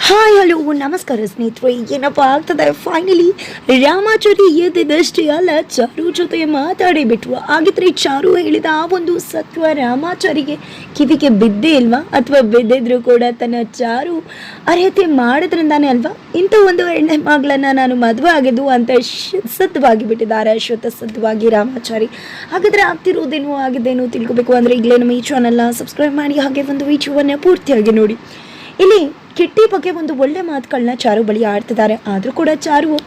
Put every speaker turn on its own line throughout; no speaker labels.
Hi hello ನಮಸ್ಕಾರ ಸ್ನೇಹಿತರೆ, ಏನಪ್ಪ ಆಗ್ತದೆ ಫೈನಲಿ ರಾಮಾಚಾರಿ ಎದ್ದಿದ್ದಷ್ಟೇ ಅಲ್ಲ, ಚಾರು ಜೊತೆ ಮಾತಾಡಿ ಬಿಟ್ರು. ಹಾಗಿದ್ರೆ ಚಾರು ಹೇಳಿದ ಆ ಒಂದು ಸತ್ವ ರಾಮಾಚಾರಿಗೆ ಕಿವಿಗೆ ಬಿದ್ದೇ ಇಲ್ವಾ? ಅಥವಾ ಬಿದ್ದಿದ್ರು ಕೂಡ ತನ್ನ ಚಾರು ಅರ್ಹತೆ ಮಾಡಿದ್ರಿಂದಾನೇ ಅಲ್ವಾ ಇಂಥ ಒಂದು ಹೆಣ್ಣೆ ಮಗಳನ್ನ ನಾನು ಮದುವೆ ಆಗಿದ್ದು ಅಂತ ಸತ್ವಾಗಿ ಬಿಟ್ಟಿದ್ದಾರೆ, ಸತ್ವಾಗಿ ರಾಮಾಚಾರಿ. ಹಾಗಾದ್ರೆ ಆಗ್ತಿರೋದೇನು ಆಗಿದ್ದೇನು ತಿಳ್ಕೊಬೇಕು ಅಂದ್ರೆ ಈಗಲೇ ನಮ್ಮ ಈ ಚಾನಲ್ನ ಸಬ್ಸ್ಕ್ರೈಬ್ ಮಾಡಿ, ಹಾಗೆ ಒಂದು ವಿಡಿಯೋವನ್ನ ಪೂರ್ತಿಯಾಗಿ ನೋಡಿ. ಇಲ್ಲಿ ಕಿಟ್ಟಿ ಬಗ್ಗೆ ಒಂದು ಒಳ್ಳೆ ಮಾತುಗಳನ್ನ ಚಾರು ಬಳಿ ಆಡ್ತಿದ್ದಾರೆ. ಆದರೂ ಕೂಡ ಚಾರು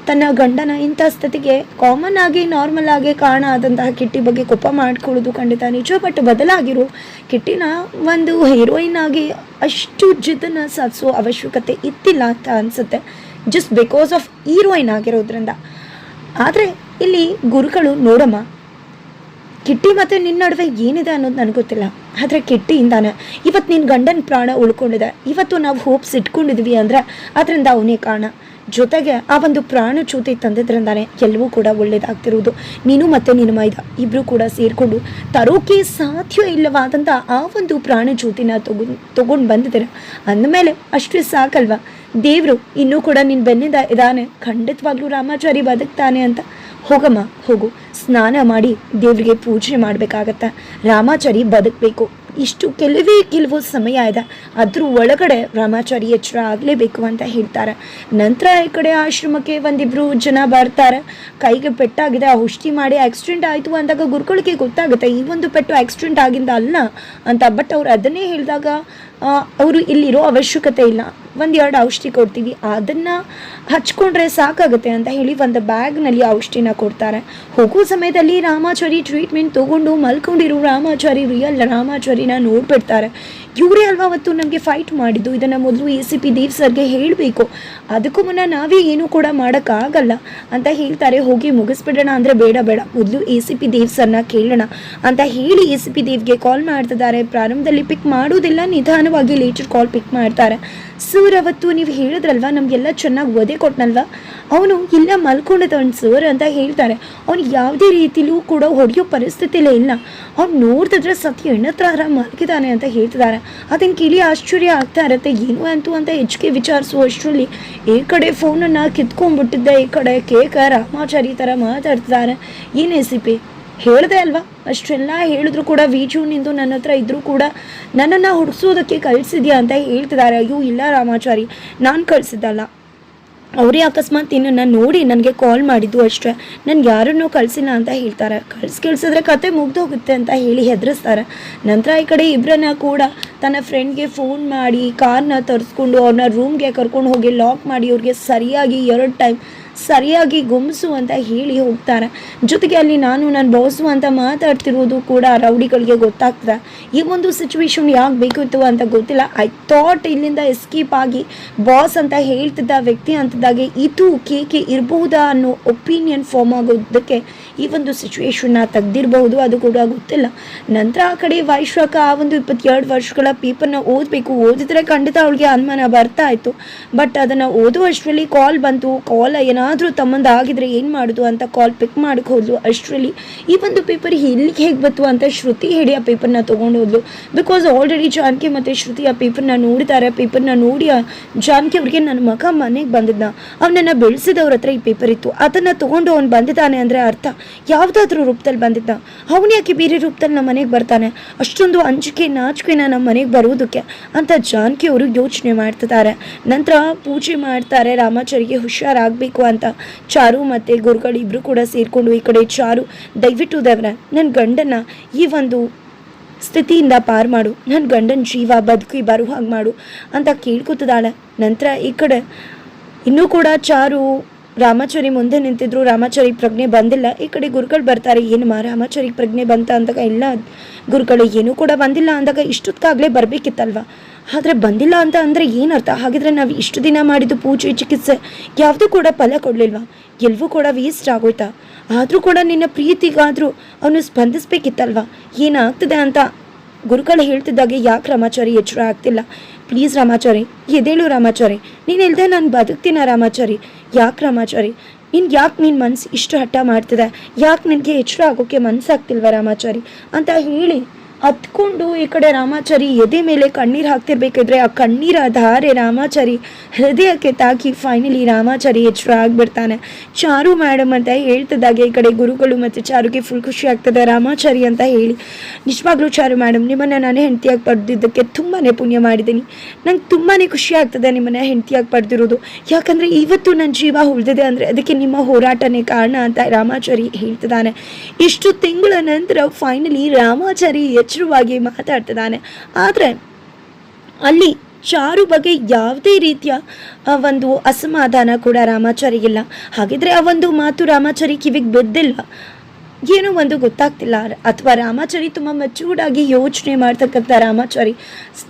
ತನ್ನ ಗಂಡನ ಇಂಥ ಸ್ಥಿತಿಗೆ ಕಾಮನ್ ಆಗಿ ನಾರ್ಮಲ್ ಆಗಿ ಕಾರಣ ಆದಂತಹ ಕಿಟ್ಟಿ ಬಗ್ಗೆ ಕೋಪ ಮಾಡ್ಕೊಳ್ಳೋದು ಖಂಡಿತ ನಿಜ. ಬಟ್ ಬದಲಾಗಿರೋ ಕಿಟ್ಟಿನ ಒಂದು ಹೀರೋಯಿನ್ ಆಗಿ ಅಷ್ಟು ಜಿದ್ದನ್ನು ಸಾಧಿಸೋ ಅವಶ್ಯಕತೆ ಇತ್ತಿಲ್ಲ ಅಂತ ಅನಿಸುತ್ತೆ, ಜಸ್ಟ್ ಬಿಕಾಸ್ ಆಫ್ ಹೀರೋಯಿನ್ ಆಗಿರೋದ್ರಿಂದ. ಆದರೆ ಇಲ್ಲಿ ಗುರುಗಳು ನೋಡಮ್ಮ, ಕಿಟ್ಟಿ ಮತ್ತು ನಿನ್ನ ನಡುವೆ ಏನಿದೆ ಅನ್ನೋದು ನನಗೆ ಗೊತ್ತಿಲ್ಲ, ಆದರೆ ಕಿಟ್ಟಿಯಿಂದಾನೆ ಇವತ್ತು ನಿನ್ನ ಗಂಡನ ಪ್ರಾಣ ಉಳ್ಕೊಂಡಿದೆ. ಇವತ್ತು ನಾವು ಹೋಪ್ಸ್ ಇಟ್ಕೊಂಡಿದ್ವಿ ಅಂದರೆ ಅದರಿಂದ ಅವನೇ ಕಾರಣ. ಜೊತೆಗೆ ಆ ಒಂದು ಪ್ರಾಣ ಚ್ಯೂತಿ ತಂದಿದ್ರಿಂದಾನೆ ಎಲ್ಲವೂ ಕೂಡ ಒಳ್ಳೇದಾಗ್ತಿರೋದು. ನೀನು ಮತ್ತು ನಿನ್ನ ಮೈದ ಇಬ್ಬರು ಕೂಡ ಸೇರಿಕೊಂಡು ತರೋಕೆ ಸಾಧ್ಯ ಇಲ್ಲವಾದಂಥ ಆ ಒಂದು ಪ್ರಾಣ ಜ್ಯೋತಿನ ತಗೊಂಡು ಬಂದಿದ್ದೀರ ಅಂದಮೇಲೆ ಅಷ್ಟೇ ಸಾಕಲ್ವಾ? ದೇವರು ಇನ್ನೂ ಕೂಡ ನಿನ್ನ ಬೆನ್ನಿಂದ ಇದ್ದಾನೆ, ಖಂಡಿತವಾಗ್ಲೂ ರಾಮಾಚಾರಿ ಬದುಕ್ತಾನೆ ಅಂತ. ಹೋಗಮ್ಮ, ಹೋಗು, ಸ್ನಾನ ಮಾಡಿ ದೇವರಿಗೆ ಪೂಜೆ ಮಾಡಬೇಕಾಗತ್ತೆ. ರಾಮಾಚಾರಿ ಬದುಕಬೇಕು. ಇಷ್ಟು ಕೆಲವು ಸಮಯ ಇದೆ, ಅದ್ರ ಒಳಗಡೆ ರಾಮಾಚಾರಿ ಎಚ್ಚರ ಆಗಲೇಬೇಕು ಅಂತ ಹೇಳ್ತಾರೆ. ನಂತರ ಈ ಕಡೆ ಆಶ್ರಮಕ್ಕೆ ಒಂದಿಬ್ರು ಜನ ಬರ್ತಾರೆ. ಕೈಗೆ ಪೆಟ್ಟಾಗಿದೆ, ಔಷಧಿ ಮಾಡಿ ಆಕ್ಸಿಡೆಂಟ್ ಆಯಿತು ಅಂದಾಗ ಗುರುಗಳಿಗೆ ಗೊತ್ತಾಗುತ್ತೆ ಈ ಒಂದು ಪೆಟ್ಟು ಆಕ್ಸಿಡೆಂಟ್ ಆಗಿಂದ ಅಲ್ಲ ಅಂತ. ಬಟ್ ಅವ್ರು ಅದನ್ನೇ ಹೇಳಿದಾಗ ಅವರು ಇಲ್ಲಿರೋ ಅವಶ್ಯಕತೆ ಇಲ್ಲ, ಒಂದೆರಡು ಔಷಧಿ ಕೊಡ್ತೀವಿ, ಅದನ್ನು ಹಚ್ಕೊಂಡ್ರೆ ಸಾಕಾಗುತ್ತೆ ಅಂತ ಹೇಳಿ ಒಂದು ಬ್ಯಾಗ್ನಲ್ಲಿ ಔಷಧಿನ ಕೊಡ್ತಾರೆ. ಹೋಗೋ ಸಮಯದಲ್ಲಿ ರಾಮಾಚಾರಿ ಟ್ರೀಟ್ಮೆಂಟ್ ತೊಗೊಂಡು ಮಲ್ಕೊಂಡಿರೋ ರಾಮಾಚಾರಿ ರಿಯಲ್ ರಾಮಾಚಾರಿನ ನೋಡ್ಬಿಡ್ತಾರೆ. ಇವರೇ ಅಲ್ವಾ ಅವತ್ತು ನಮಗೆ ಫೈಟ್ ಮಾಡಿದ್ದು, ಇದನ್ನು ಮೊದಲು ACP ದೇವ್ ಸರ್ಗೆ ಹೇಳಬೇಕು, ಅದಕ್ಕೂ ಮುನ್ನ ನಾವೇ ಏನೂ ಕೂಡ ಮಾಡೋಕ್ಕಾಗಲ್ಲ ಅಂತ ಹೇಳ್ತಾರೆ. ಹೋಗಿ ಮುಗಿಸ್ಬಿಡೋಣ ಅಂದರೆ ಬೇಡ ಮೊದಲು ACP ದೇವ್ ಸರ್ನ ಕೇಳೋಣ ಅಂತ ಹೇಳಿ ACP ದೇವ್ಗೆ ಕಾಲ್ ಮಾಡ್ತಿದ್ದಾರೆ. ಪ್ರಾರಂಭದಲ್ಲಿ ಪಿಕ್ ಮಾಡೋದಿಲ್ಲ, ನಿಧಾನವಾಗಿ ಲೇಟರ್ ಕಾಲ್ ಪಿಕ್ ಮಾಡ್ತಾರೆ. ಸರ್, ಅವತ್ತು ನೀವು ಹೇಳಿದ್ರಲ್ವ ನಮಗೆಲ್ಲ ಚೆನ್ನಾಗಿ ಒದೆ ಕೊಟ್ಟನಲ್ವ, ಅವನು ಇಲ್ಲ ಮಲ್ಕೊಂಡಿದ್ದವನು ಸರ್ ಅಂತ ಹೇಳ್ತಾರೆ. ಅವನು ಯಾವುದೇ ರೀತಿಲೂ ಕೂಡ ಹೊಡೆಯೋ ಪರಿಸ್ಥಿತಿಲೇ ಇಲ್ಲ, ಅವ್ನು ನೋಡ್ತಿದ್ರೆ ಸತ್ಯ ಹೆಣ್ಣತ್ರ ಮಲಗಿದ್ದಾನೆ ಅಂತ ಹೇಳ್ತಿದ್ದಾರೆ. ಅದನ್ನು ಕೇಳಿ ಆಶ್ಚರ್ಯ ಆಗ್ತಾ ಇರುತ್ತೆ, ಏನು ಅಂತು ಅಂತ ಹೆಚ್ಚಿಗೆ ವಿಚಾರಿಸುವ ಅಷ್ಟರಲ್ಲಿ ಈ ಕಡೆ ಫೋನನ್ನು ಕಿತ್ಕೊಂಡ್ಬಿಟ್ಟಿದ್ದೆ, ಈ ಕಡೆ ರಾಮಾಚಾರಿ ಥರ ಮಾತಾಡ್ತಿದ್ದಾರೆ. ಏನು ACP ಹೇಳಿದೆ ಅಲ್ವಾ, ಅಷ್ಟೆಲ್ಲ ಹೇಳಿದ್ರು ಕೂಡ ವಿಜು ನಿಂದು ನನ್ನ ಹತ್ರ ಇದ್ರೂ ಕೂಡ ನನ್ನನ್ನು ಹುಡ್ಸೋದಕ್ಕೆ ಕಳಿಸಿದ್ಯಾ ಅಂತ ಹೇಳ್ತಿದ್ದಾರೆ. ಅಯ್ಯೋ ಇಲ್ಲ ರಾಮಾಚಾರಿ, ನಾನು ಕಳಿಸಿದ್ದಲ್ಲ, ಅವರೇ ಅಕಸ್ಮಾತ್ ನಿನ್ನನ್ನು ನೋಡಿ ನನಗೆ ಕಾಲ್ ಮಾಡಿದ್ದು ಅಷ್ಟೇ, ನನಗೆ ಯಾರನ್ನೂ ಕಳಿಸಿಲ್ಲ ಅಂತ ಹೇಳ್ತಾರೆ. ಕಳಿಸಿದ್ರೆ ಕತೆ ಮುಗ್ದೋಗುತ್ತೆ ಅಂತ ಹೇಳಿ ಹೆದರಿಸ್ತಾರೆ. ನಂತರ ಈ ಕಡೆ ಇಬ್ಬರನ್ನ ಕೂಡ ತನ್ನ ಫ್ರೆಂಡ್ಗೆ ಫೋನ್ ಮಾಡಿ ಕಾರ್ನ ತರಿಸ್ಕೊಂಡು ಅವ್ರನ್ನ ರೂಮ್ಗೆ ಕರ್ಕೊಂಡು ಹೋಗಿ ಲಾಕ್ ಮಾಡಿ ಅವ್ರಿಗೆ ಸರಿಯಾಗಿ 2 ಟೈಮ್ ಸರಿಯಾಗಿ ಗುಮ್ಸು ಅಂತ ಹೇಳಿ ಹೋಗ್ತಾರೆ. ಜೊತೆಗೆ ಅಲ್ಲಿ ನಾನು ನನ್ನ ಬಾಸು ಅಂತ ಮಾತಾಡ್ತಿರೋದು ಕೂಡ ರೌಡಿಗಳಿಗೆ ಗೊತ್ತಾಗ್ತದೆ. ಈ ಒಂದು ಸಿಚುವೇಶನ್ ಯಾಕೆ ಬೇಕಿತ್ತು ಅಂತ ಗೊತ್ತಿಲ್ಲ. ಐ ಥಾಟ್ ಇಲ್ಲಿಂದ ಎಸ್ಕೇಪ್ ಆಗಿ ಬಾಸ್ ಅಂತ ಹೇಳ್ತಿದ್ದ ವ್ಯಕ್ತಿ ಅಂತಿದ್ದಾಗೆ ಇದು ಕೇಕೆ ಇರಬಹುದಾ ಅನ್ನೋ ಒಪಿನಿಯನ್ ಫಾರ್ಮ್ ಆಗೋದಕ್ಕೆ ಈ ಒಂದು ಸಿಚುವೇಶನ್ನ ತೆಗ್ದಿರಬಹುದು, ಅದು ಕೂಡ ಗೊತ್ತಿಲ್ಲ. ನಂತರ ಆ ಕಡೆ ವೈಶ್ವಕ ಆ ಒಂದು 22 ವರ್ಷಗಳ ಪೇಪರ್ನ ಓದಬೇಕು, ಓದಿದ್ರೆ ಖಂಡಿತ ಅವಳಿಗೆ ಅನುಮಾನ ಬರ್ತಾ ಇತ್ತು. ಬಟ್ ಅದನ್ನು ಓದುವಷ್ಟರಲ್ಲಿ ಕಾಲ್ ಬಂತು. ಕಾಲ್ ಏನಾದರೂ ತಮ್ಮಂದು ಆಗಿದ್ರೆ ಏನು ಮಾಡೋದು ಅಂತ ಕಾಲ್ ಪಿಕ್ ಮಾಡಕ್ಕೆ ಹೋದ್ಲು. ಅಷ್ಟರಲ್ಲಿ ಈ ಒಂದು ಪೇಪರ್ ಇಲ್ಲಿಗೆ ಹೇಗೆ ಬಂತು ಅಂತ ಶ್ರುತಿ ಹೇಳಿ ಆ ಪೇಪರ್ನ ತೊಗೊಂಡು ಹೋದ್ಲು. ಬಿಕಾಸ್ ಆಲ್ರೆಡಿ ಜಾನಕಿ ಮತ್ತು ಶ್ರುತಿ ಆ ಪೇಪರ್ನ ನೋಡಿದ್ದಾರೆ. ಪೇಪರ್ನ ನೋಡಿ ಜಾನಕಿ ಅವ್ರಿಗೆ ನನ್ನ ಮಗ ಮನೆಗೆ ಬಂದಿದ್ದ, ಅವನನ್ನು ಬೆಳೆಸಿದವ್ರ ಹತ್ರ ಈ ಪೇಪರ್ ಇತ್ತು, ಅದನ್ನು ತೊಗೊಂಡು ಅವ್ನು ಬಂದಿದ್ದಾನೆ ಅಂದರೆ ಅರ್ಥ ಯಾವುದಾದ್ರೂ ರೂಪದಲ್ಲಿ ಬಂದಿದ್ದ, ಅವನು ಯಾಕೆ ಬೇರೆ ರೂಪದಲ್ಲಿ ನಮ್ಮ ಮನೆಗೆ ಬರ್ತಾನೆ, ಅಷ್ಟೊಂದು ಅಂಜಿಕೆ ನಾಚಿಕೆನ ನಮ್ಮ ಮನೆಗೆ ಬರುವುದಕ್ಕೆ ಅಂತ ಜಾನಕಿ ಅವರು ಯೋಚನೆ ಮಾಡ್ತಿದ್ದಾರೆ. ನಂತರ ಪೂಜೆ ಮಾಡ್ತಾರೆ, ರಾಮಾಚಾರಿಗೆ ಹುಷಾರಾಗಬೇಕು ಅಂತ. ಚಾರು ಮತ್ತು ಗುರುಗಳು ಇಬ್ಬರು ಕೂಡ ಸೇರಿಕೊಂಡು ಈ ಕಡೆ ಚಾರು, ದಯವಿಟ್ಟು ದೇವ್ರ ನನ್ನ ಗಂಡನ ಈ ಒಂದು ಸ್ಥಿತಿಯಿಂದ ಪಾರು ಮಾಡು, ನನ್ನ ಗಂಡನ ಜೀವ ಬದುಕಿ ಬರೋ ಹಾಗೆ ಮಾಡು ಅಂತ ಕೇಳ್ಕೊತಿದ್ದಾಳೆ. ನಂತರ ಈ ಕಡೆ ಇನ್ನೂ ಕೂಡ ಚಾರು ರಾಮಾಚಾರಿ ಮುಂದೆ ನಿಂತಿದ್ರು. ರಾಮಾಚಾರಿ ಪ್ರಜ್ಞೆ ಬಂದಿಲ್ಲ. ಈ ಕಡೆ ಗುರುಗಳು ಬರ್ತಾರೆ. ಏನಮ್ಮ ರಾಮಾಚಾರಿಗೆ ಪ್ರಜ್ಞೆ ಬಂತ ಅಂದಾಗ ಇಲ್ಲ ಗುರುಗಳು ಏನೂ ಕೂಡ ಬಂದಿಲ್ಲ ಅಂದಾಗ ಇಷ್ಟೊತ್ತಾಗಲೇ ಬರಬೇಕಿತ್ತಲ್ವ, ಆದರೆ ಬಂದಿಲ್ಲ ಅಂತ ಅಂದರೆ ಏನರ್ಥ? ಹಾಗಿದ್ರೆ ನಾವು ಇಷ್ಟು ದಿನ ಮಾಡಿದ್ದು ಪೂಜೆ ಚಿಕಿತ್ಸೆ ಯಾವುದೂ ಕೂಡ ಫಲ ಕೊಡಲಿಲ್ವ, ಎಲ್ಲವೂ ಕೂಡ ವೇಸ್ಟ್ ಆಗೋಯ್ತಾ? ಆದರೂ ಕೂಡ ನಿನ್ನ ಪ್ರೀತಿಗಾದರೂ ಅವನು ಸ್ಪಂದಿಸ್ಬೇಕಿತ್ತಲ್ವ, ಏನಾಗ್ತದೆ ಅಂತ ಗುರುಗಳು ಹೇಳ್ತಿದ್ದಾಗೆ ಯಾಕೆ ರಾಮಾಚಾರಿ ಎಚ್ಚರ ಆಗ್ತಿಲ್ಲ? ಪ್ಲೀಸ್ ರಾಮಾಚಾರಿ ಎದೇಳು ರಾಮಾಚಾರಿ, ನೀನು ಇಲ್ಲದೆ ನಾನು ಬದುಕ್ತೀನ ರಾಮಾಚಾರಿ, ಯಾಕೆ ರಾಮಾಚಾರಿ ಯಾಕೆ ನಿನ್ನ ಮನಸ್ಸು ಇಷ್ಟು ಹಠ ಮಾಡ್ತಿದೆ, ಯಾಕೆ ನಿನಗೆ ಎಚ್ಚರ ಆಗೋಕ್ಕೆ ಮನಸ್ಸಾಗ್ತಿಲ್ವ ರಾಮಾಚಾರಿ ಅಂತ ಹೇಳಿ ಹತ್ಕೊಂಡು ಈ ಕಡೆ ರಾಮಾಚಾರಿ ಎದೆ ಮೇಲೆ ಕಣ್ಣೀರು ಹಾಕ್ತಿರ್ಬೇಕಾದ್ರೆ ಆ ಕಣ್ಣೀರ ಧಾರೆ ರಾಮಾಚಾರಿ ಹೃದಯಕ್ಕೆ ತಾಕಿ ಫೈನಲಿ ರಾಮಾಚಾರಿ ಎಚ್ಚರ ಆಗ್ಬಿಡ್ತಾನೆ. ಚಾರು ಮೇಡಮ್ ಅಂತ ಹೇಳ್ತಿದ್ದಾಗೆ ಈ ಕಡೆ ಗುರುಗಳು ಮತ್ತು ಚಾರುಗೆ ಫುಲ್ ಖುಷಿ ಆಗ್ತದೆ ರಾಮಾಚಾರಿ ಅಂತ ಹೇಳಿ. ನಿಜವಾಗ್ಲೂ ಚಾರು ಮೇಡಮ್, ನಿಮ್ಮನ್ನು ನಾನು ಹೆಂಡತಿಯಾಗಿ ಪಡೆದಿದ್ದಕ್ಕೆ ತುಂಬಾ ಪುಣ್ಯ ಮಾಡಿದ್ದೀನಿ. ನಂಗೆ ತುಂಬಾ ಖುಷಿ ಆಗ್ತದೆ ನಿಮ್ಮನ್ನು ಹೆಂಡತಿಯಾಗಿ ಪಡೆದಿರೋದು. ಯಾಕಂದರೆ ಇವತ್ತು ನನ್ನ ಜೀವ ಉಳಿದಿದೆ ಅಂದರೆ ಅದಕ್ಕೆ ನಿಮ್ಮ ಹೋರಾಟನೇ ಕಾರಣ ಅಂತ ರಾಮಾಚಾರಿ ಹೇಳ್ತಿದ್ದಾನೆ. ಇಷ್ಟು ತಿಂಗಳ ನಂತರ ಫೈನಲಿ ರಾಮಾಚಾರಿ ಎಚ್ಚರವಾಗಿ ಮಾತಾಡ್ತಿದ್ದಾನೆ. ಆದರೆ ಅಲ್ಲಿ ಚಾರು ಬಗ್ಗೆ ಯಾವುದೇ ರೀತಿಯ ಒಂದು ಅಸಮಾಧಾನ ಕೂಡ ರಾಮಾಚಾರಿಗಿಲ್ಲ. ಹಾಗಿದ್ರೆ ಆ ಒಂದು ಮಾತು ರಾಮಾಚಾರಿ ಕಿವಿಗೆ ಬಿದ್ದಿಲ್ಲ, ಏನೋ ಒಂದು ಗೊತ್ತಾಗ್ತಿಲ್ಲ. ಅಥವಾ ರಾಮಾಚಾರಿ ತುಂಬ ಮೆಚೂರ್ಡಾಗಿ ಯೋಚನೆ ಮಾಡ್ತಕ್ಕಂಥ ರಾಮಾಚಾರಿ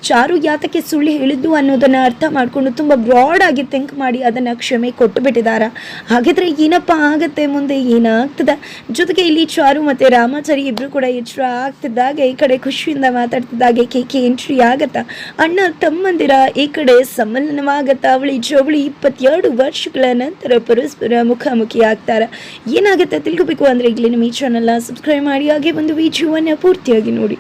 ಚಾರು ಯಾತಕ್ಕೆ ಸುಳ್ಳು ಹೇಳಿದ್ದು ಅನ್ನೋದನ್ನು ಅರ್ಥ ಮಾಡಿಕೊಂಡು ತುಂಬ ಬ್ರಾಡಾಗಿ ಥಿಂಕ್ ಮಾಡಿ ಅದನ್ನು ಕ್ಷಮೆ ಕೊಟ್ಟು ಬಿಟ್ಟಿದ್ದಾರೆ. ಹಾಗಿದ್ರೆ ಏನಪ್ಪ ಆಗುತ್ತೆ, ಮುಂದೆ ಏನಾಗ್ತದೆ? ಜೊತೆಗೆ ಇಲ್ಲಿ ಚಾರು ಮತ್ತು ರಾಮಾಚಾರಿ ಇಬ್ಬರು ಕೂಡ ಎಚ್ಚರ ಆಗ್ತಿದ್ದಾಗೆ ಈ ಕಡೆ ಖುಷಿಯಿಂದ ಮಾತಾಡ್ತಿದ್ದಾಗೆ ಕೇಕೆ ಎಂಟ್ರಿ ಆಗತ್ತಾ, ಅಣ್ಣ ತಮ್ಮಂದಿರ ಈ ಕಡೆ ಸಮ್ಮಲನವಾಗತ್ತಾ, ಅವಳಿ ಜವಳಿ 22 ವರ್ಷಗಳ ನಂತರ ಪರಸ್ಪರ ಮುಖಾಮುಖಿ ಆಗ್ತಾರೆ. ಏನಾಗುತ್ತೆ ತಿಳ್ಕೋಬೇಕು ಅಂದರೆ ಈಗಲೇ ನಮ್ಮ ಈ ಚಾನಲ್ನ ಸಬ್ಸ್ಕ್ರೈಬ್ ಮಾಡಿ, ಹಾಗೆ ಒಂದು ವಿಡಿಯೋವನ್ನು ಪೂರ್ತಿಯಾಗಿ ನೋಡಿ.